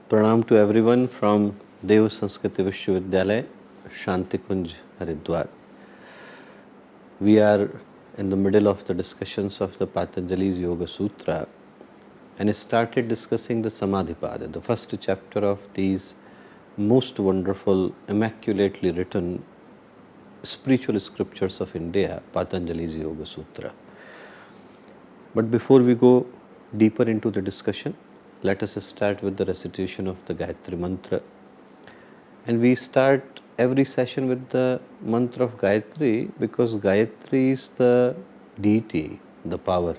Pranam to everyone from Dev Sanskriti Vishwavidyalaya, Shantikunj, Haridwar. We are in the middle of the discussions of the Patanjali's Yoga Sutra and started discussing the Samadhipada, the first chapter of these most wonderful, immaculately written spiritual scriptures of India, Patanjali's Yoga Sutra. But before we go deeper into the discussion, let us start with the recitation of the Gayatri Mantra. And we start every session with the mantra of Gayatri because Gayatri is the deity, the power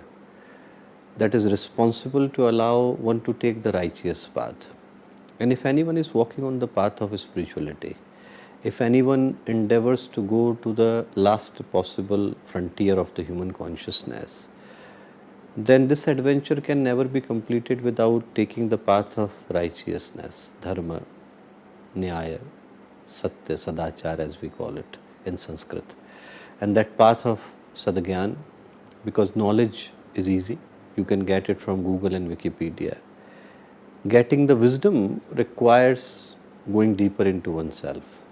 that is responsible to allow one to take the righteous path. And if anyone is walking on the path of spirituality, if anyone endeavors to go to the last possible frontier of the human consciousness, then this adventure can never be completed without taking the path of righteousness, dharma, nyaya, satya, sadachar as we call it in Sanskrit. And that path of sadgyan, because knowledge is easy, you can get it from Google and Wikipedia. Getting the wisdom requires going deeper into oneself.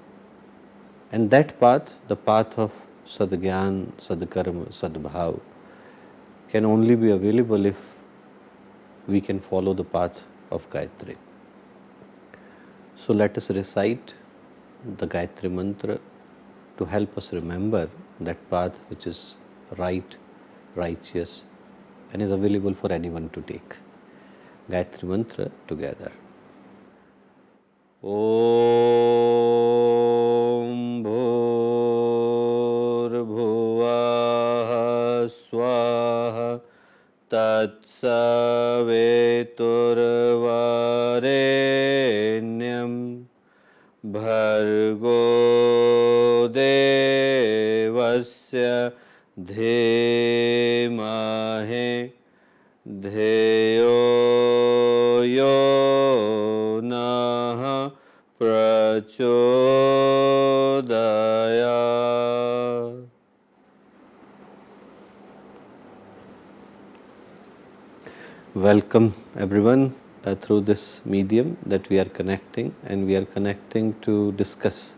And that path, the path of sadgyan, sadkarma, sadbhav, can only be available if we can follow the path of Gayatri. So let us recite the Gayatri Mantra to help us remember that path which is right, righteous and is available for anyone to take. Gayatri Mantra together. Om Bhur Bhuvah Swaha Tatsaveturvarenyam Bhargo Devasya Dhimahe Dheyo Yo Nah Prachodaya. Welcome everyone through this medium that we are connecting, and we are connecting to discuss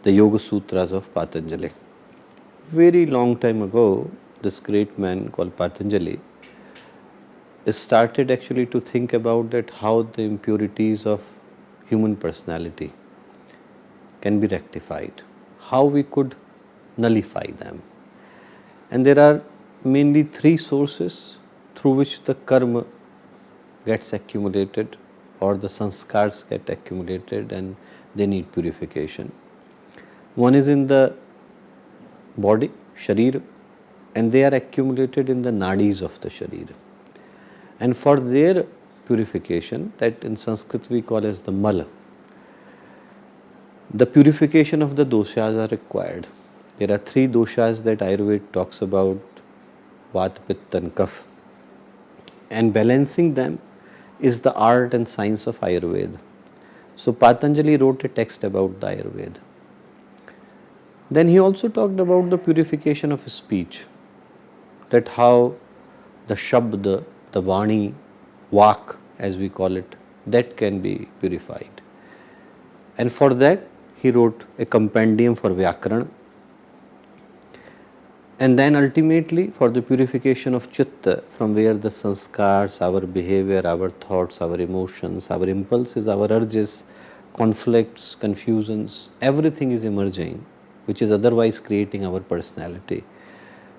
the Yoga Sutras of Patanjali. Very long time ago, this great man called Patanjali started actually to think about that how the impurities of human personality can be rectified, how we could nullify them. And there are mainly three sources through which the karma gets accumulated or the sanskars get accumulated and they need purification. One is in the body, sharir, and they are accumulated in the nadis of the sharir. And for their purification, that in Sanskrit we call as the mala, the purification of the doshas are required. There are three doshas that Ayurveda talks about, Vata, Pitta and Kapha. And balancing them is the art and science of Ayurveda. So Patanjali wrote a text about the Ayurveda. Then he also talked about the purification of speech, that how the Shabda, the Vani, Vak as we call it, that can be purified. And for that he wrote a compendium for Vyakaran. And then ultimately for the purification of Chitta, from where the sanskars, our behavior, our thoughts, our emotions, our impulses, our urges, conflicts, confusions, everything is emerging, which is otherwise creating our personality.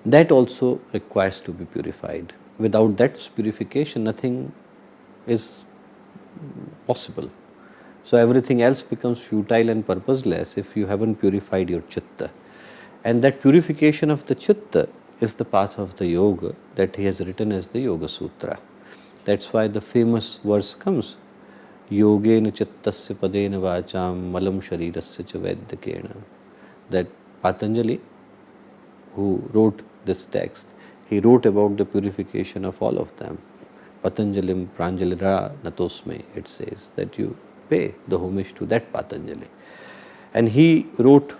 That also requires to be purified. Without that purification, nothing is possible. So everything else becomes futile and purposeless if you haven't purified your Chitta. And that purification of the Chitta is the path of the yoga that he has written as the Yoga Sutra. That's why the famous verse comes, Yogena Chittasya Padena Vacham Malam Sharirasya Cha Vaidyakena. That Patanjali, who wrote this text, he wrote about the purification of all of them. Patanjalim Pranjalira Natosme, it says that you pay the homage to that Patanjali. And he wrote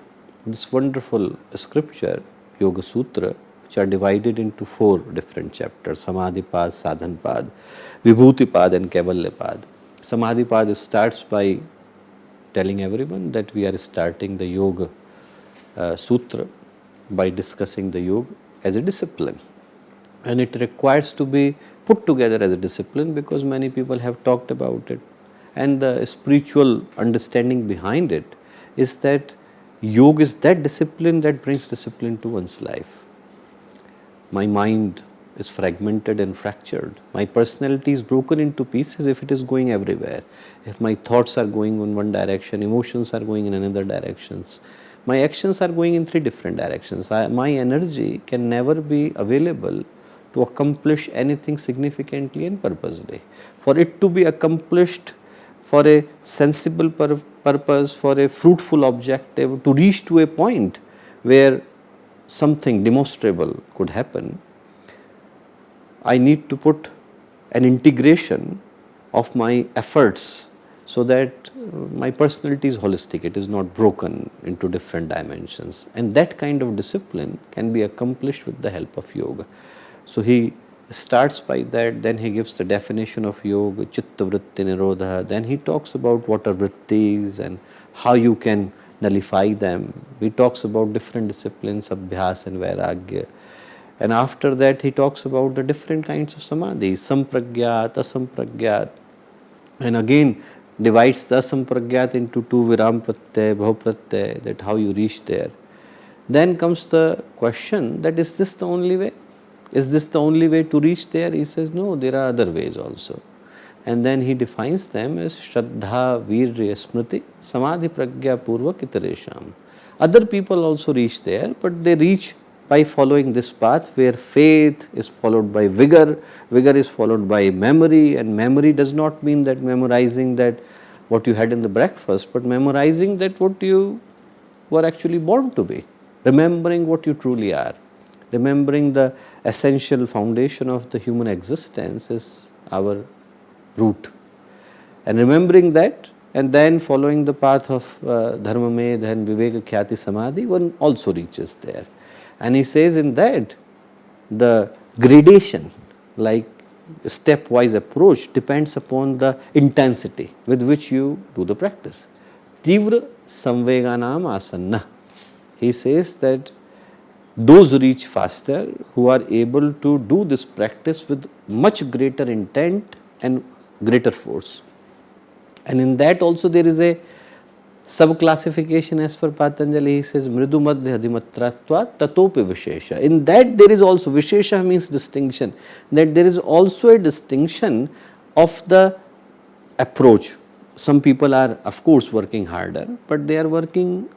this wonderful scripture, Yoga Sutra, which are divided into 4 different chapters, Samadhipad, Sadhanpad, Vibhutipad and Kaivalyapad. Samadhipad starts by telling everyone that we are starting the Yoga Sutra by discussing the yoga as a discipline, and it requires to be put together as a discipline because many people have talked about it, and the spiritual understanding behind it is that yoga is that discipline that brings discipline to one's life. My mind is fragmented and fractured. My personality is broken into pieces if it is going everywhere. If my thoughts are going in one direction, emotions are going in another directions, my actions are going in three different directions. My energy can never be available to accomplish anything significantly and purposely. For it to be accomplished for a sensible purpose, for a fruitful objective, to reach to a point where something demonstrable could happen, I need to put an integration of my efforts so that my personality is holistic, it is not broken into different dimensions, and that kind of discipline can be accomplished with the help of yoga. So he starts by that, then he gives the definition of yoga, chitta vritti nirodha, then he talks about what are vrittis and how you can nullify them. He talks about different disciplines, abhyas and vairagya. And after that he talks about the different kinds of samadhi, sampragyat, asampragyat, and again divides the asampragyat into two, viram pratyay, bhav pratyay, that how you reach there. Then comes the question that is this the only way? Is this the only way to reach there? He says no, there are other ways also. And then he defines them as Shraddha, Virya, Smriti, Samadhi, Pragya, Purvak, Itaresham. Other people also reach there, but they reach by following this path where faith is followed by vigor, vigor is followed by memory, and memory does not mean that memorizing that what you had in the breakfast, but memorizing that what you were actually born to be, remembering what you truly are, remembering the essential foundation of the human existence is our root, and remembering that and then following the path of Dharma Medha and Viveka Khyati Samadhi, one also reaches there. And he says in that the gradation, like stepwise approach, depends upon the intensity with which you do the practice. Tivra samveganam asanna. He says that those reach faster who are able to do this practice with much greater intent and greater force. And in that also there is a sub-classification as per Patanjali. He says mridu madhya adimatratva tatopi vishesha. In that there is also, vishesha means distinction, that there is also a distinction of the approach. Some people are of course working harder, but they are working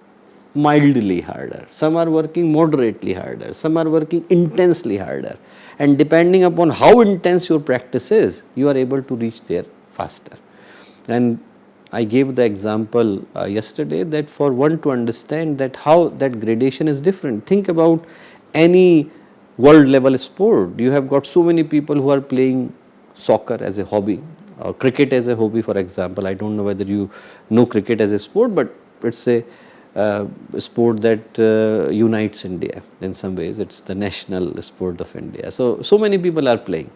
mildly harder. Some are working moderately harder. Some are working intensely harder. And depending upon how intense your practice is, you are able to reach there faster. And I gave the example yesterday that for one to understand that how that gradation is different, think about any world level sport. You have got so many people who are playing soccer as a hobby or cricket as a hobby, for example. I don't know whether you know cricket as a sport, but it's a sport that unites India in some ways. It's the national sport of India. So many people are playing.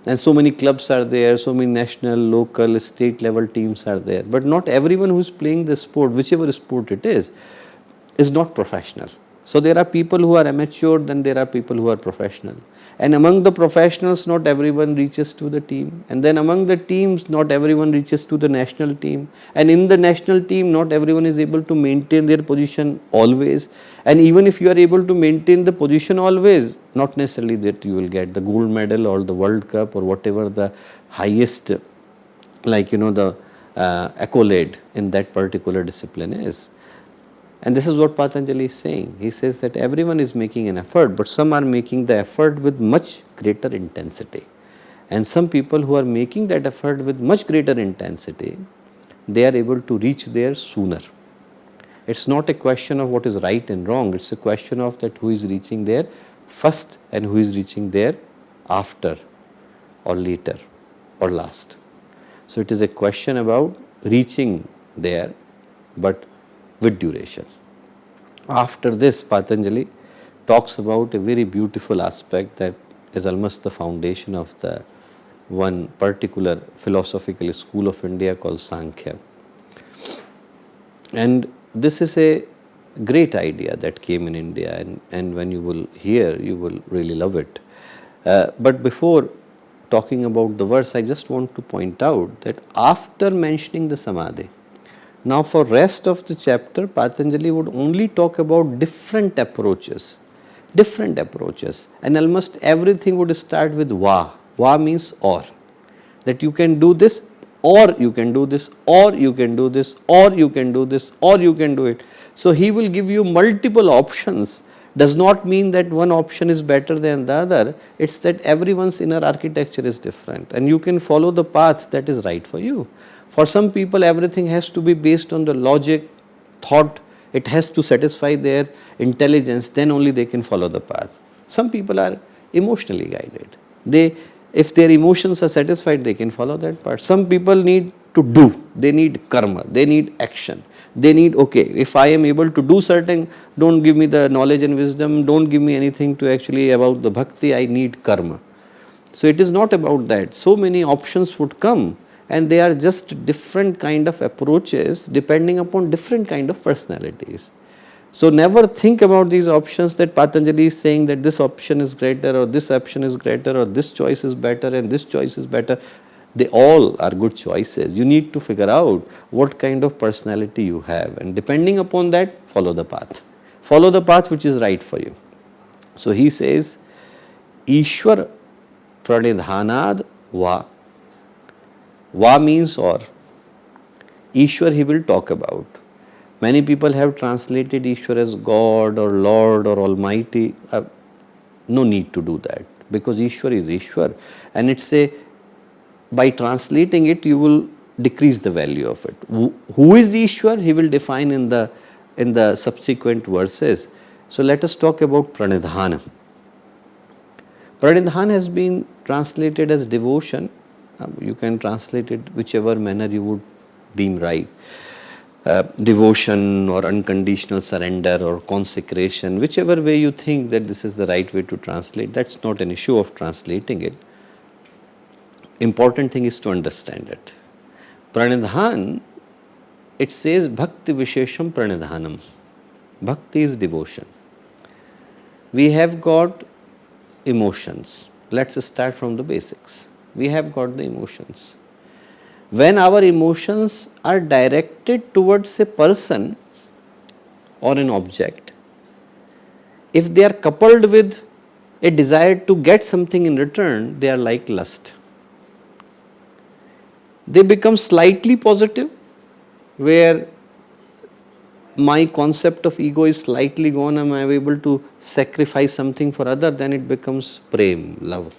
And so many clubs are there, so many national, local, state level teams are there. But not everyone who is playing the sport, whichever sport it is not professional. So there are people who are amateur, then there are people who are professional. And among the professionals, not everyone reaches to the team. And then among the teams, not everyone reaches to the national team. And in the national team, not everyone is able to maintain their position always. And even if you are able to maintain the position always, not necessarily that you will get the gold medal or the World Cup or whatever the highest, like the accolade in that particular discipline is. And this is what Patanjali is saying. He says that everyone is making an effort, but some are making the effort with much greater intensity. And some people who are making that effort with much greater intensity, they are able to reach there sooner. It's not a question of what is right and wrong, it's a question of that who is reaching there first and who is reaching there after or later or last. So it is a question about reaching there, but with duration. After this, Patanjali talks about a very beautiful aspect that is almost the foundation of the one particular philosophical school of India called Sankhya. And this is a great idea that came in India, and when you will hear, you will really love it. But before talking about the verse, I just want to point out that after mentioning the Samadhi, now for rest of the chapter, Patanjali would only talk about different approaches, and almost everything would start with Va. Va means or, that you can do this, or you can do this, or you can do this, or you can do this, or you can do it. So he will give you multiple options. Does not mean that one option is better than the other. It's that everyone's inner architecture is different, and you can follow the path that is right for you. For some people, everything has to be based on the logic, thought. It has to satisfy their intelligence, then only they can follow the path. Some people are emotionally guided. If their emotions are satisfied, they can follow that path. Some people need to do, they need karma, they need action. They need, okay, if I am able to do certain, don't give me the knowledge and wisdom, don't give me anything to actually about the bhakti, I need karma. So it is not about that. So many options would come, and they are just different kind of approaches depending upon different kind of personalities. So never think about these options that Patanjali is saying that this option is greater, or this option is greater, or this choice is better and this choice is better. They all are good choices. You need to figure out what kind of personality you have, and depending upon that, follow the path. Follow the path which is right for you. So he says, Ishwar pranidhanad va. Va means or. Ishwar he will talk about. Many people have translated Ishwar as God or Lord or Almighty. No need to do that, because Ishwar is Ishwar, and it's a, by translating it, you will decrease the value of it. Who is Ishwar? He will define in the subsequent verses. So let us talk about pranidhana. Pranidhana has been translated as devotion. You can translate it whichever manner you would deem right. Devotion or unconditional surrender or consecration, whichever way you think that this is the right way to translate, that's not an issue of translating it. Important thing is to understand it. Pranidhan, it says bhakti vishesham pranidhanam. Bhakti is devotion. We have got emotions. Let's start from the basics. We have got the emotions. When our emotions are directed towards a person or an object, if they are coupled with a desire to get something in return, they are like lust. They become slightly positive, where my concept of ego is slightly gone and I am able to sacrifice something for other, then it becomes prem, love.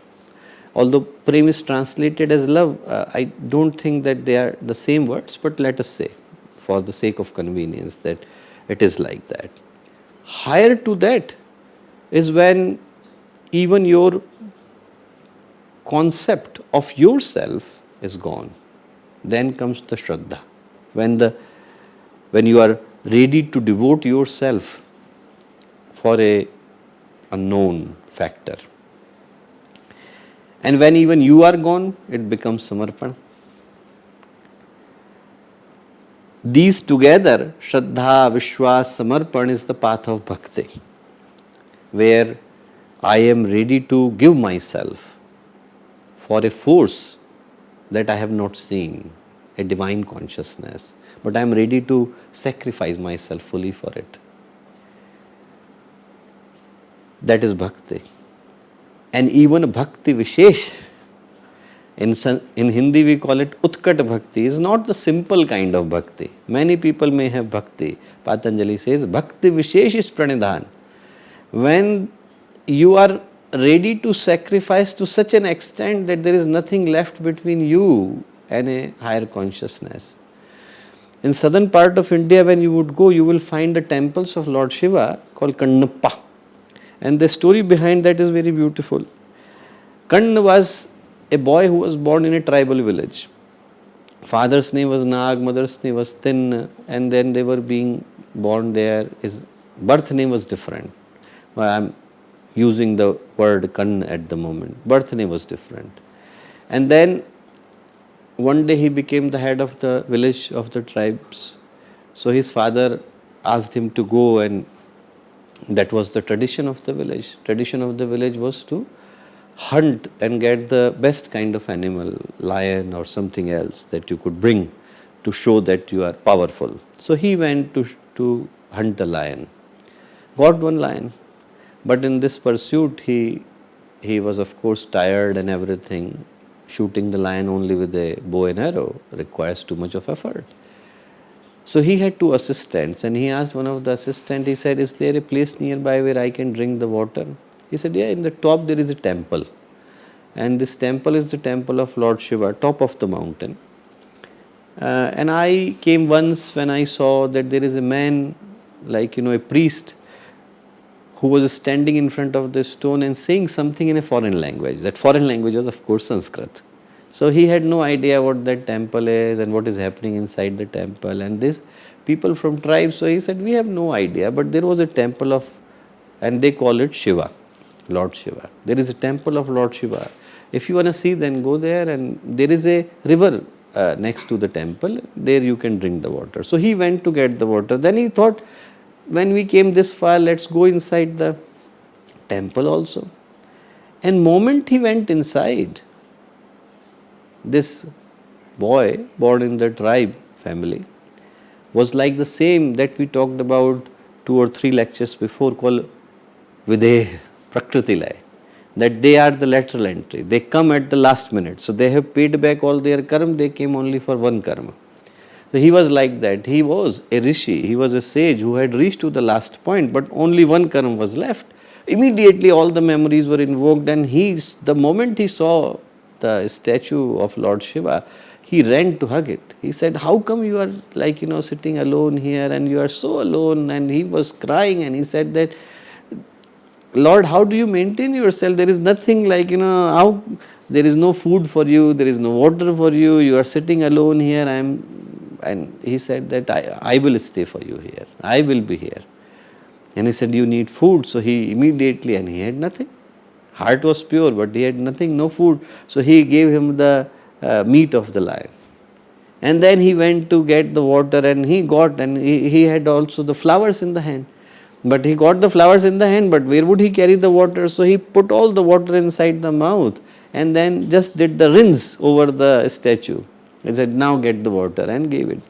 Although prem is translated as love, I don't think that they are the same words, but let us say, for the sake of convenience, that it is like that. Higher to that is when even your concept of yourself is gone. Then comes the Shraddha. When you are ready to devote yourself for a unknown factor. And when even you are gone, it becomes Samarpan. These together, Shraddha, Vishwas, Samarpan, is the path of Bhakti, where I am ready to give myself for a force that I have not seen, a divine consciousness, but I am ready to sacrifice myself fully for it. That is Bhakti. And even Bhakti Vishesh, in Hindi we call it Utkat Bhakti, is not the simple kind of Bhakti. Many people may have Bhakti. Patanjali says Bhakti Vishesh is Pranidhan. When you are ready to sacrifice to such an extent that there is nothing left between you and a higher consciousness. In southern part of India, when you would go, you will find the temples of Lord Shiva called Kannappa. And the story behind that is very beautiful. Kanna was a boy who was born in a tribal village. Father's name was Nag, mother's name was Tin, and then they were being born there. His birth name was different. I am using the word Kanna at the moment. Birth name was different. And then one day he became the head of the village of the tribes. So his father asked him to go, and that was the tradition of the village. Tradition of the village was to hunt and get the best kind of animal, lion or something else that you could bring to show that you are powerful. So he went to hunt the lion, got one lion, but in this pursuit he was of course tired and everything. Shooting the lion only with a bow and arrow requires too much of effort. So he had two assistants, and he asked one of the assistants, he said, is there a place nearby where I can drink the water? He said, yeah, in the top there is a temple. And this temple is the temple of Lord Shiva, top of the mountain. And I came once when I saw that there is a man, like, a priest, who was standing in front of the stone and saying something in a foreign language. That foreign language was, of course, Sanskrit. So he had no idea what that temple is and what is happening inside the temple. And these people from tribes, so he said, we have no idea, but there was a temple of, and they call it Shiva, Lord Shiva. There is a temple of Lord Shiva. If you want to see, then go there, and there is a river next to the temple. There you can drink the water. So he went to get the water. Then he thought, when we came this far, let's go inside the temple also. And moment he went inside, this boy born in the tribe family was like the same that we talked about 2 or 3 lectures before, called Videha Prakriti Laya, that they are the lateral entry. They come at the last minute. So they have paid back all their karma, they came only for one karma. So he was like that. He was a rishi, he was a sage who had reached to the last point, but only one karma was left. Immediately all the memories were invoked, and the moment he saw the statue of Lord Shiva, he ran to hug it. He said, how come you are like, sitting alone here, and you are so alone? And he was crying, and he said that, Lord, how do you maintain yourself? There is nothing like, how there is no food for you, there is no water for you, you are sitting alone here. And he said that I will stay for you here, I will be here. And he said, you need food. So he immediately, and he had nothing. Heart was pure, but he had nothing, no food. So he gave him the meat of the lion. And then he went to get the water, and he had also the flowers in the hand. But he got the flowers in the hand, but where would he carry the water? So he put all the water inside the mouth, and then just did the rinse over the statue. He said, now get the water, and gave it.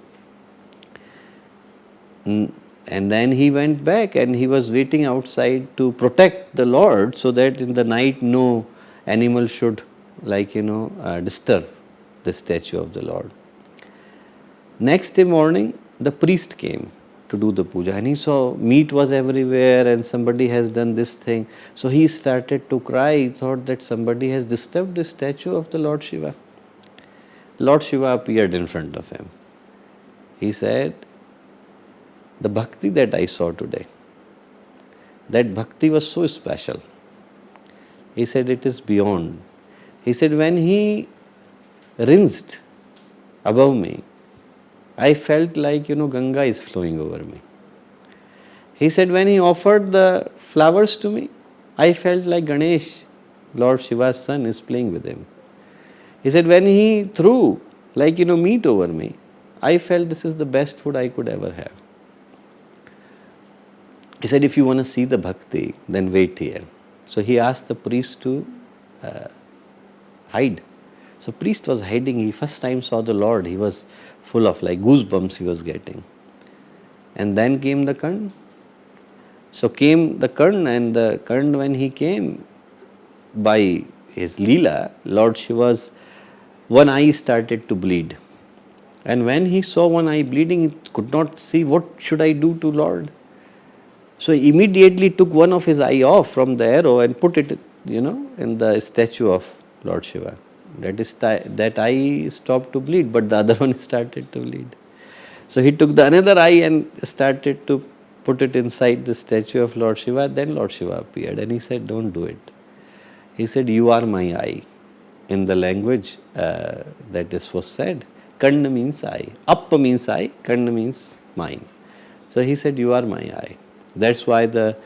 And then he went back, and he was waiting outside to protect the Lord, so that in the night no animal should disturb the statue of the Lord. Next day morning, the priest came to do the puja, and he saw meat was everywhere and somebody has done this thing. So he started to cry. He thought that somebody has disturbed the statue of the Lord Shiva. Lord Shiva appeared in front of him. He said, the bhakti that I saw today, that bhakti was so special. He said, it is beyond. He said, when he rinsed above me, I felt like, Ganga is flowing over me. He said, when he offered the flowers to me, I felt like Ganesh, Lord Shiva's son, is playing with him. He said, when he threw meat over me, I felt this is the best food I could ever have. He said, if you want to see the bhakti, then wait here. So he asked the priest to hide. So priest was hiding. He first time saw the Lord. He was full of goosebumps he was getting. And then came the Karna. So came the Karna, and the Karna, when he came by his Leela, Lord Shiva's one eye started to bleed. And when he saw one eye bleeding, he could not see, what should I do to Lord? So he immediately took one of his eye off from the arrow and put it, in the statue of Lord Shiva. That eye stopped to bleed, but the other one started to bleed. So he took the another eye and started to put it inside the statue of Lord Shiva. Then Lord Shiva appeared, and he said, don't do it. He said, you are my eye. In the language that this was said, Karna means eye. Appa means eye, Karna means mine. So he said, you are my eye. That's why the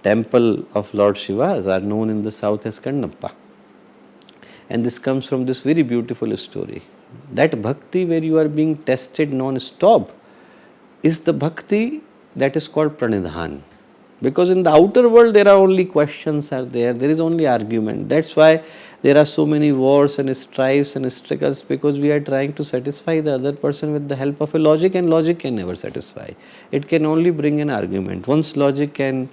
temple of Lord Shiva are known in the south as Karnappa. And this comes from this very beautiful story. That bhakti where you are being tested non-stop is the bhakti that is called pranidhan. Because in the outer world there are only questions are there is only argument. That's why there are so many wars and strifes and struggles, because we are trying to satisfy the other person with the help of a logic, and logic can never satisfy. It can only bring an argument. Once logic can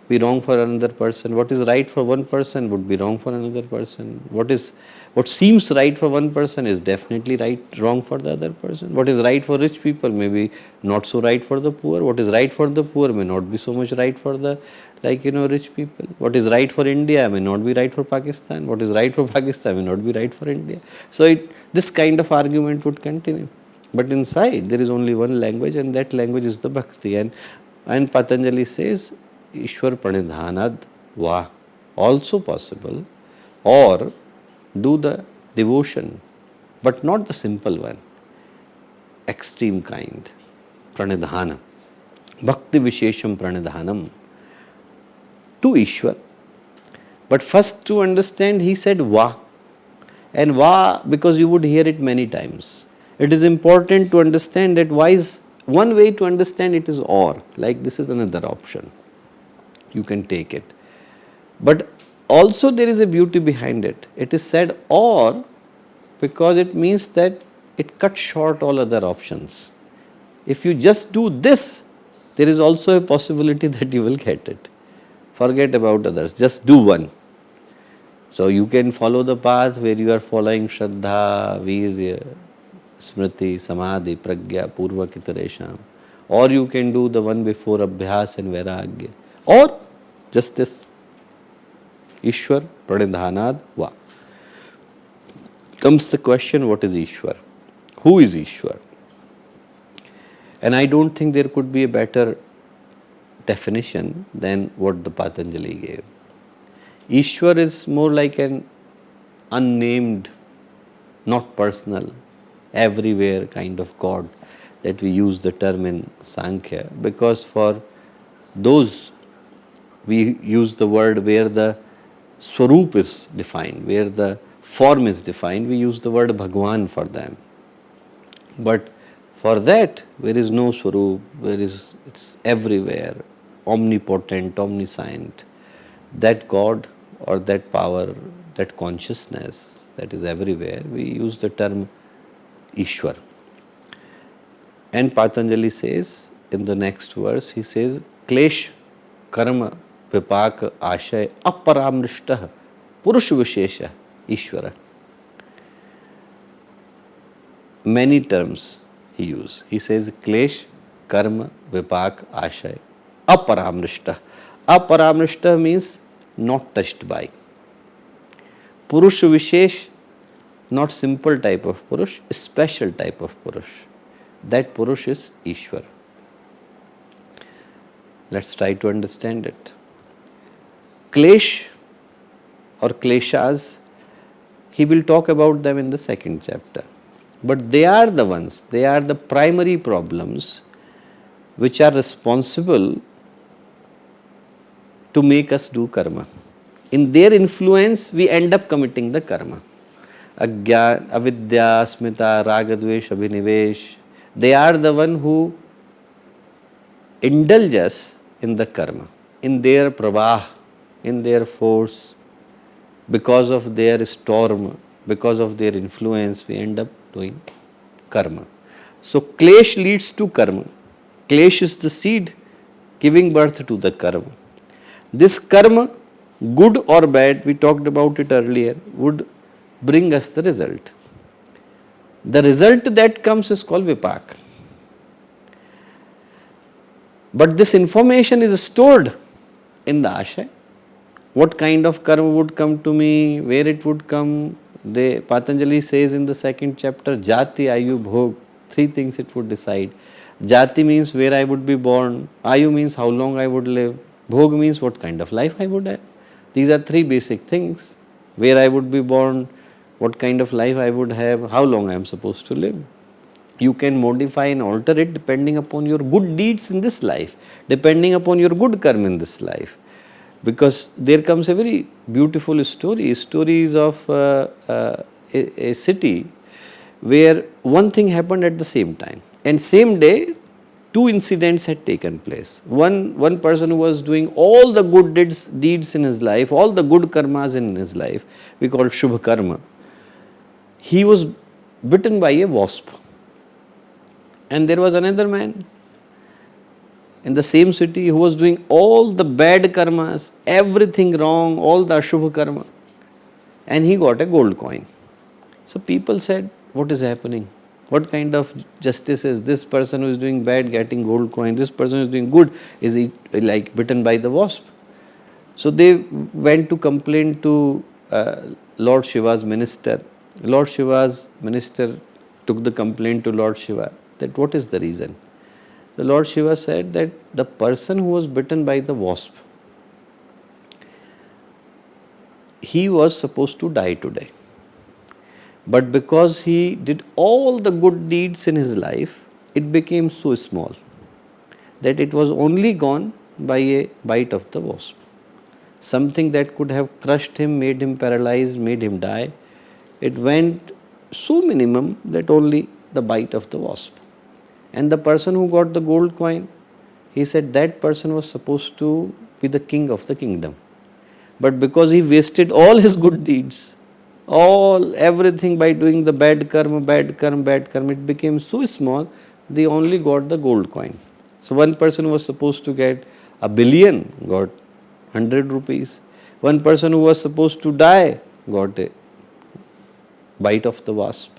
be wrong for another person, what is right for one person would be wrong for another person. What seems right for one person is definitely wrong for the other person. What is right for rich people may be not so right for the poor. What is right for the poor may not be so much right for the rich people. What is right for India may not be right for Pakistan. What is right for Pakistan may not be right for India. So this kind of argument would continue. But inside there is only one language, and that language is the bhakti. And Patanjali says Ishwar pranidhanad va, also possible, or do the devotion, but not the simple one, extreme kind, pranidhana, bhakti vishesham pranidhanam to Ishwar. But first to understand, he said va, and va because you would hear it many times. It is important to understand that va is one way to understand it is or, like this is another option. You can take it. But also there is a beauty behind it. It is said or because it means that it cuts short all other options. If you just do this, there is also a possibility that you will get it. Forget about others, just do one. So you can follow the path where you are following Shraddha, Virya, Smriti, Samadhi, Pragya, Purva Kitaresham. Or you can do the one before Abhyas and Vairagya. Or just this. Ishwar pranidhanad va. Comes the question, what is Ishwar? Who is Ishwar? And I don't think there could be a better definition than what the Patanjali gave. Ishwar is more like an unnamed, not personal, everywhere kind of God that we use the term in Sankhya, because for those we use the word where the Swarup is defined, where the form is defined, we use the word Bhagwan for them. But for that, there is no Swarup, it's everywhere, omnipotent, omniscient. That God or that power, that consciousness that is everywhere, we use the term Ishwar. And Patanjali says in the next verse, he says, Klesh karma vipak ashay aparamrishtah purush vishesha Ishwara. Many terms he uses. He says Klesh, Karma, Vipak, Ashay, Aparamrishtah. Aparamrishtah means not touched by. Purush Vishesh, not simple type of Purush, special type of Purush. That Purush is Ishwar. Let's try to understand it. Klesh or Kleshas, he will talk about them in the second chapter. But they are the ones, they are the primary problems which are responsible to make us do karma. In their influence, we end up committing the karma. Agyan, avidya, smita, ragadvesh, abhinivesh, they are the one who indulge us in the karma, in their pravah, in their force. Because of their storm, because of their influence, we end up doing karma. So Klesh leads to karma. Klesh is the seed giving birth to the karma. This karma, good or bad, we talked about it earlier, would bring us the result. The result that comes is called vipak. But this information is stored in the ashay. What kind of karma would come to me, where it would come. Patanjali says in the second chapter, Jati, Ayu, Bhog, three things it would decide. Jati means where I would be born, Ayu means how long I would live, Bhog means what kind of life I would have. These are three basic things. Where I would be born, what kind of life I would have, how long I am supposed to live. You can modify and alter it depending upon your good deeds in this life, depending upon your good karma in this life. Because there comes a very beautiful story, stories of a city where one thing happened at the same time, and same day two incidents had taken place. One person who was doing all the good deeds in his life, all the good karmas in his life, we call Shubha Karma, he was bitten by a wasp. And there was another man in the same city who was doing all the bad karmas, everything wrong, all the Ashubha karma, and he got a gold coin. So people said, what is happening? What kind of justice is this? Person who is doing bad getting gold coin, this person who is doing good, is he like bitten by the wasp? So they went to complain to Lord Shiva's minister. Lord Shiva's minister took the complaint to Lord Shiva that what is the reason? The Lord Shiva said that the person who was bitten by the wasp, he was supposed to die today. But because he did all the good deeds in his life, it became so small that it was only gone by a bite of the wasp. Something that could have crushed him, made him paralyzed, made him die, it went so minimum that only the bite of the wasp. And the person who got the gold coin, he said that person was supposed to be the king of the kingdom. But because he wasted all his good deeds, everything by doing the bad karma, it became so small, they only got the gold coin. So one person was supposed to get a billion, got 100 rupees. One person who was supposed to die, got a bite of the wasp.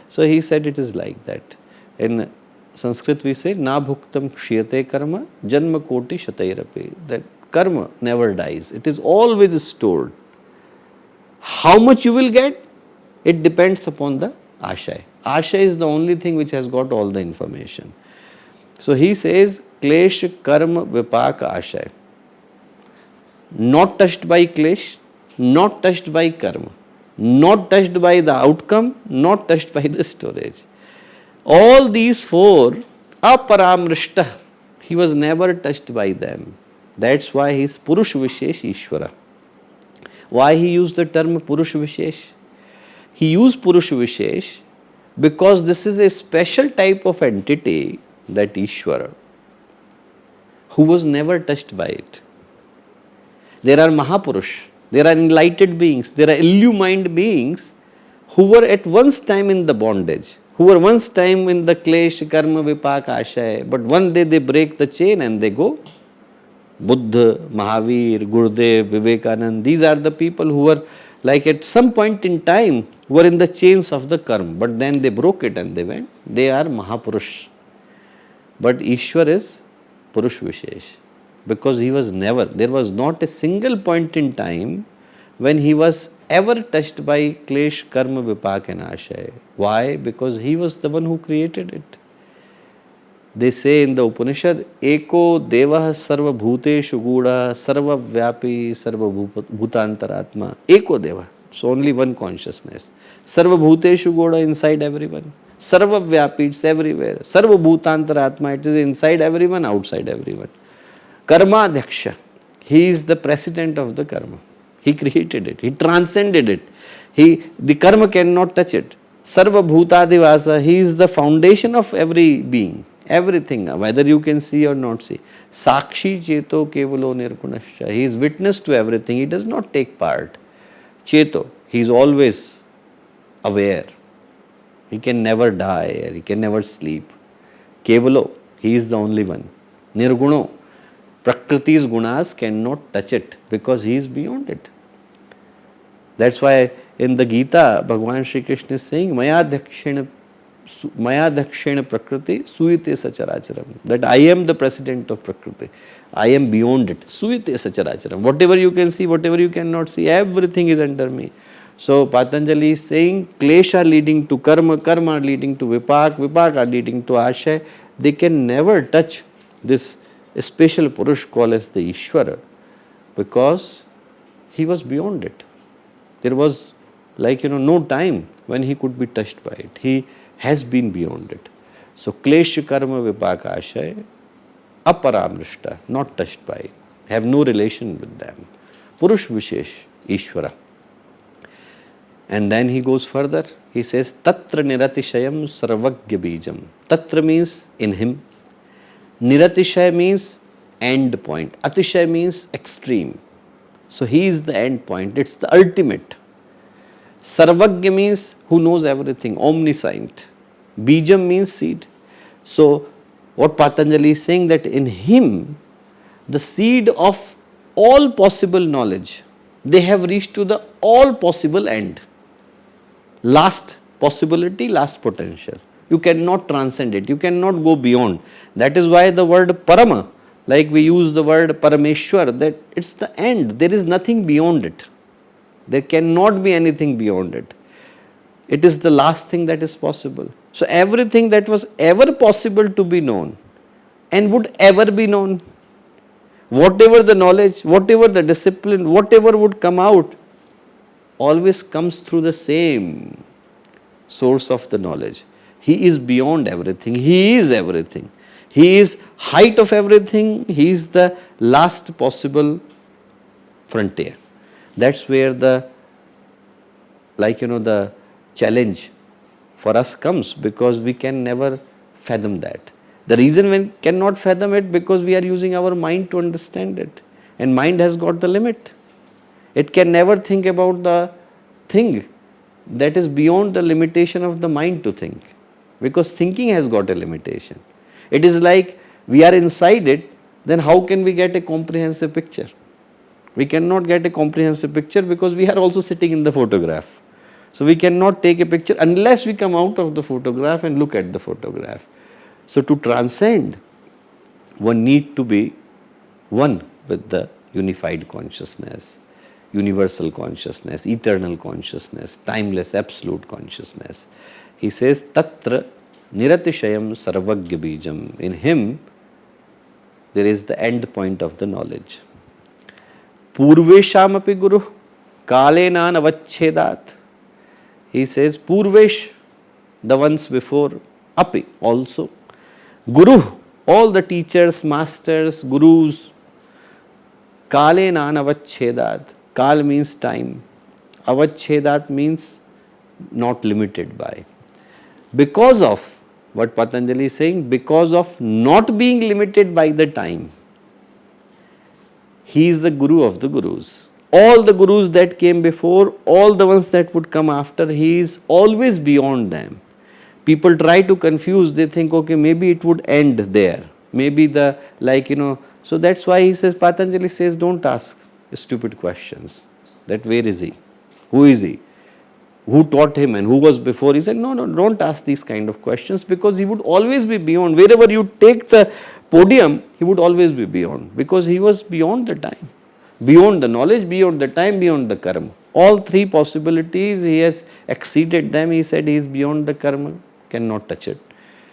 So he said it is like that. In Sanskrit we say, na bhuktam kshiyate karma, janma koti shatairape. That karma never dies. It is always stored. How much you will get? It depends upon the ashay. Ashay is the only thing which has got all the information. So he says, klesh karma vipaka ashay. Not touched by klesh, not touched by karma, not touched by the outcome, not touched by the storage. All these four, aparamrishta, he was never touched by them. That's why he is Purush Vishesh Ishvara. Why he used the term Purush Vishesh? He used Purush Vishesh because this is a special type of entity, that Ishvara, who was never touched by it. There are Mahapurush, there are enlightened beings, there are illumined beings who were at once time in the bondage, who were once time in the klesh, karma, vipaka, ashay, but one day they break the chain and they go. Buddha, Mahavir, Gurudev, Vivekanand, these are the people who were like at some point in time were in the chains of the karma, but then they broke it and they went. They are Mahapurush. But Ishwar is Purush Vishesh, because he was never, there was not a single point in time when he was ever touched by klesh, karma, vipaka and ashay. Why? Because he was the one who created it. They say in the Upanishad, Eko Devah Sarva Bhuteshu Guda Sarva Vyapi Sarva Bhutantaratma. Eko Deva. It's only one consciousness. Sarva Bhuteshu Guda, inside everyone. Sarva Vyapi, it's everywhere. Sarva Bhutantaratma, it is inside everyone, outside everyone. Karma Dhaksha. He is the president of the karma. He created it. He transcended it. The karma cannot touch it. Sarva Bhutadivasa. He is the foundation of every being. Everything, whether you can see or not see. Sakshi Cheto Kevalo Nirgunascha. He is witness to everything. He does not take part. Cheto, he is always aware. He can never die, he can never sleep. Kevalo, he is the only one. Nirguno, Prakriti's gunas cannot touch it because he is beyond it. That's why in the Gita, Bhagavan Shri Krishna is saying, Maya Dakshena Prakriti Suyate Sacharacharam. That I am the president of Prakriti. I am beyond it. Suyate Sacharacharam. Whatever you can see, whatever you cannot see, everything is under me. So Patanjali is saying, klesha leading to karma, karma leading to vipaka, vipaka leading to ashay. They can never touch this special Purush called as the Ishvara, because he was beyond it. There was no time when he could be touched by it. He has been beyond it. So, klesh karma vipaka ashay, aparamrishta, not touched by have no relation with them. Purush Vishesh, Ishvara. And then he goes further, he says, Tatra Niratishayam Sarvagya Bijam. Tatra means in him. Niratishaya means end point. Atishaya means extreme. So he is the end point, it's the ultimate. Sarvagya means who knows everything, omniscient. Bijam means seed. So what Patanjali is saying, that in him, the seed of all possible knowledge, they have reached to the all possible end. Last possibility, last potential. You cannot transcend it, you cannot go beyond. That is why the word Parama, like we use the word Parameshwar, that it's the end, there is nothing beyond it. There cannot be anything beyond it. It is the last thing that is possible. So everything that was ever possible to be known and would ever be known, whatever the knowledge, whatever the discipline, whatever would come out, always comes through the same source of the knowledge. He is beyond everything. He is everything. He is height of everything. He is the last possible frontier. That's where the, the challenge for us comes, because we can never fathom that. The reason we cannot fathom it, because we are using our mind to understand it. And mind has got the limit. It can never think about the thing that is beyond the limitation of the mind to think, because thinking has got a limitation. It is like we are inside it, then how can we get a comprehensive picture? We cannot get a comprehensive picture because we are also sitting in the photograph. So we cannot take a picture unless we come out of the photograph and look at the photograph. So to transcend, one need to be one with the unified consciousness, universal consciousness, eternal consciousness, timeless absolute consciousness. He says, Tatra Niratishayam Sarvagya Bijam. In him, there is the end point of the knowledge. Purvesham api Guru Kalenan Avachhedat. He says, Purvesh, the ones before, api, also. Guru, all the teachers, masters, gurus, Kalenan Avachhedat. Kal means time. Avachhedat means not limited by. Because of what Patanjali is saying, because of not being limited by the time, he is the Guru of the Gurus. All the Gurus that came before, all the ones that would come after, he is always beyond them. People try to confuse, they think, okay, maybe it would end there. Maybe the, so that's why he says, Patanjali says, don't ask stupid questions. That where is he? Who is he? Who taught him and who was before? He said, no, don't ask these kind of questions, because he would always be beyond. Wherever you take the podium, he would always be beyond, because he was beyond the time, beyond the knowledge, beyond the time, beyond the karma. All three possibilities, he has exceeded them. He said he is beyond the karma, cannot touch it.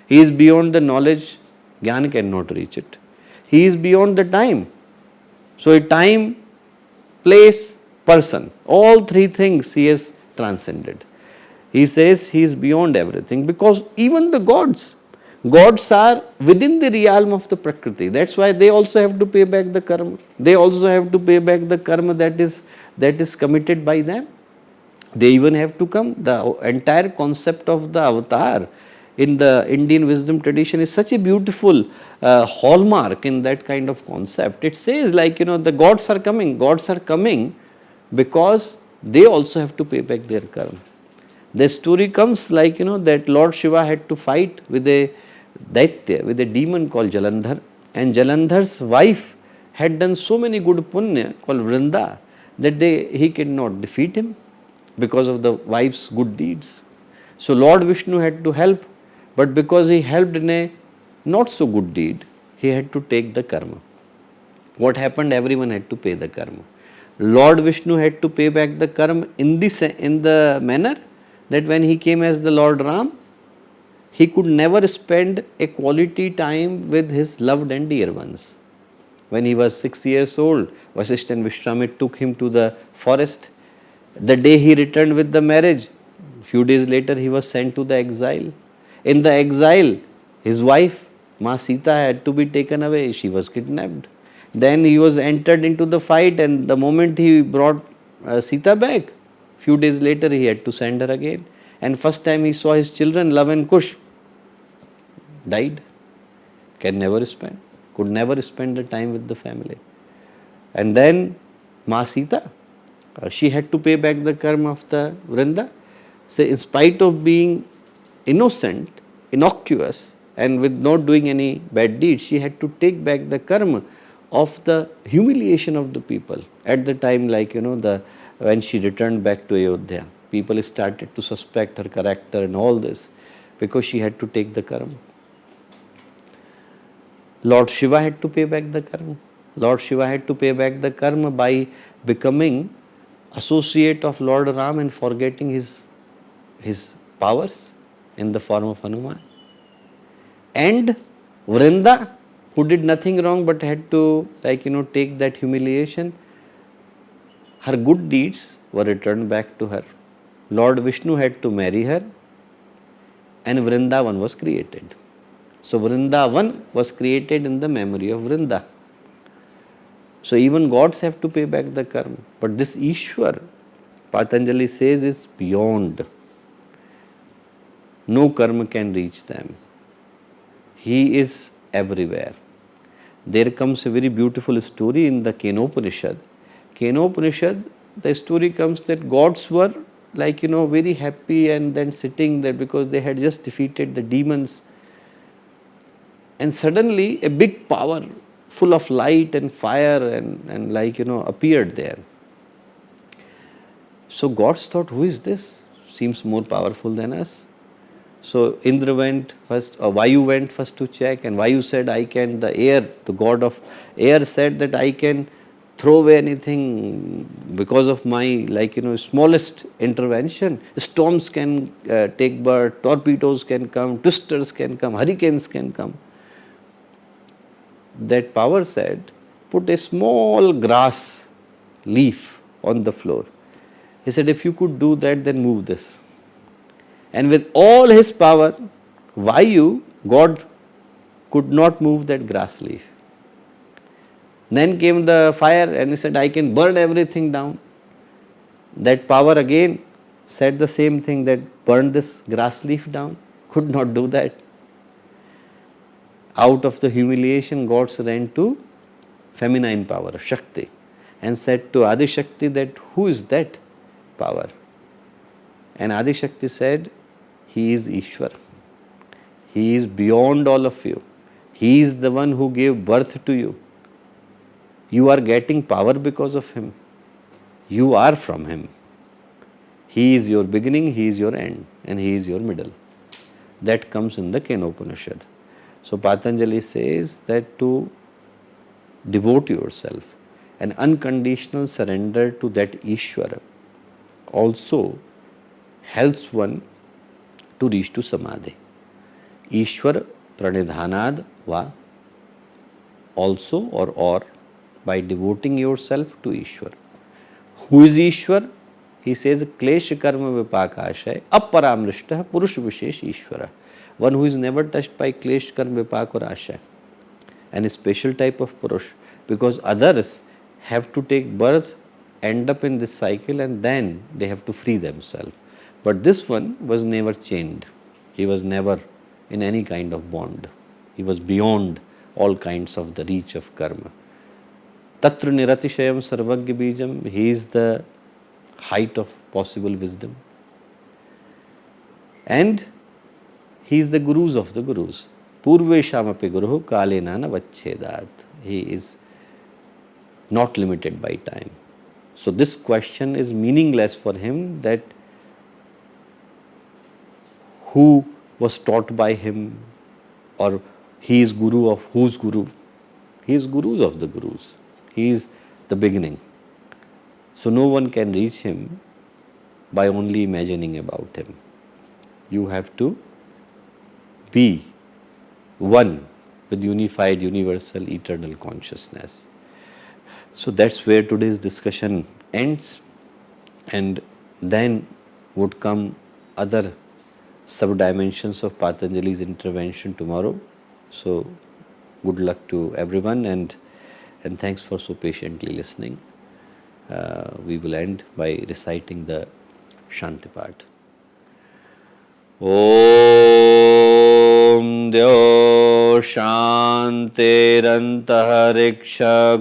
He is beyond the knowledge, Jnana cannot reach it. He is beyond the time. So a time, place, person, all three things he has transcended. He says he is beyond everything, because even the gods are within the realm of the Prakriti. That's why they also have to pay back the karma. They also have to pay back the karma that is committed by them. They even have to come. The entire concept of the avatar in the Indian wisdom tradition is such a beautiful hallmark in that kind of concept. It says the gods are coming because they also have to pay back their karma. The story comes that Lord Shiva had to fight with a Daitya, with a demon called Jalandhar, and Jalandhar's wife had done so many good punya called Vrinda that he could not defeat him because of the wife's good deeds. So Lord Vishnu had to help, but because he helped in a not so good deed, he had to take the karma. What happened? Everyone had to pay the karma. Lord Vishnu had to pay back the karma in the manner that when he came as the Lord Ram, he could never spend a quality time with his loved and dear ones. When he was 6 years old, Vasishtha and Vishwamitra took him to the forest. The day he returned with the marriage, few days later he was sent to the exile. In the exile, his wife, Ma Sita, had to be taken away. She was kidnapped. Then he was entered into the fight, and the moment he brought Sita back, few days later he had to send her again. And first time he saw his children, Love and Kush, died. Could never spend the time with the family. And then Ma Sita, she had to pay back the karma of the Vrinda. So in spite of being innocent, innocuous, and with not doing any bad deeds, she had to take back the karma of the humiliation of the people. At the time, when she returned back to Ayodhya, people started to suspect her character and all this because she had to take the karma. Lord Shiva had to pay back the karma. Lord Shiva had to pay back the karma by becoming associate of Lord Ram and forgetting his powers in the form of Hanuman. And Vrinda, who did nothing wrong but had to take that humiliation, her good deeds were returned back to her. Lord Vishnu had to marry her, and Vrindavan was created. So Vrindavan was created in the memory of Vrinda. So even gods have to pay back the karma. But this Ishwar, Patanjali says, is beyond. No karma can reach them. He is everywhere. There comes a very beautiful story in the Kenopanishad. Kenopanishad, the story comes that gods were very happy and then sitting there because they had just defeated the demons. And suddenly a big power full of light and fire and appeared there. So gods thought, who is this? Seems more powerful than us. So Indra went first, or Vayu went first to check, and Vayu said, the air, the god of air said that I can throw away anything because of my smallest intervention. Storms can take birth, torpedoes can come, twisters can come, hurricanes can come. That power said, put a small grass leaf on the floor. He said, if you could do that, then move this. And with all his power, Vayu, God, could not move that grass leaf. Then came the fire and he said, I can burn everything down. That power again said the same thing, that burn this grass leaf down. Could not do that. Out of the humiliation, gods ran to feminine power, Shakti, and said to Adi Shakti that who is that power? And Adi Shakti said, he is Ishwar. He is beyond all of you. He is the one who gave birth to you. You are getting power because of him. You are from him. He is your beginning, he is your end, and he is your middle. That comes in the Kenopanishad. So Patanjali says that to devote yourself, an unconditional surrender to that Ishvara also helps one to reach to Samadhi. Ishwar pranidhanad va, also or by devoting yourself to Ishwar. Who is Ishwar? He says klesha karma vipakashay aparamrishtah purush vishesh Ishwara. One who is never touched by klesh karma vipak or ashay. And a special type of purush, because others have to take birth, end up in this cycle, and then they have to free themselves. But this one was never chained. He was never in any kind of bond. He was beyond all kinds of the reach of karma. Tatra niratishayam sarvagya bijam. He is the height of possible wisdom. And he is the gurus of the gurus. Purveshamapi guruhu kalenana vachchedat. He is not limited by time. So this question is meaningless for him, that who was taught by him, or he is guru of whose guru? He is gurus of the gurus. He is the beginning. So no one can reach him by only imagining about him. You have to be one with unified, universal, eternal consciousness. So that's where today's discussion ends, and then would come other sub-dimensions of Patanjali's intervention tomorrow. So good luck to everyone, and and thanks for so patiently listening. We will end by reciting the Shanti part. Om Dyo Shantirantahariksha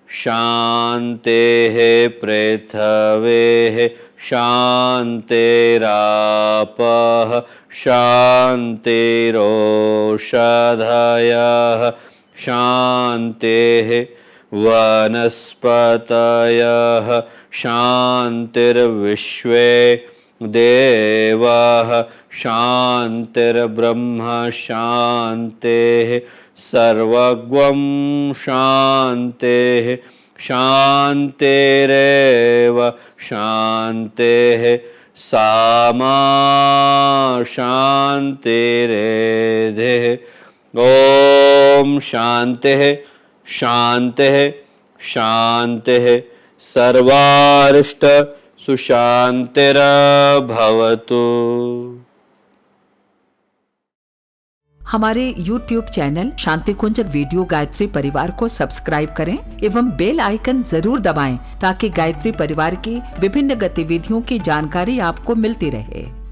Shantehe Prithavehe Shantirapah Shantiroshadhayah Shantehe Vanaspatayah Shantirvishve Devah Shantirbrahma Shantehe Sarvagvam Shantehe Shantireva Shantehe Sama Shantiredhe. Om Shantehe Shantehe Shantehe Sarvarishta Sushantira Bhavatu. हमारे YouTube channel शांति कुंज video Gayatri परिवार को subscribe करें एवं bell icon जरूर दबाएं ताकि गायत्री परिवार की विभिन्न गतिविधियों की जानकारी आपको मिलती रहे।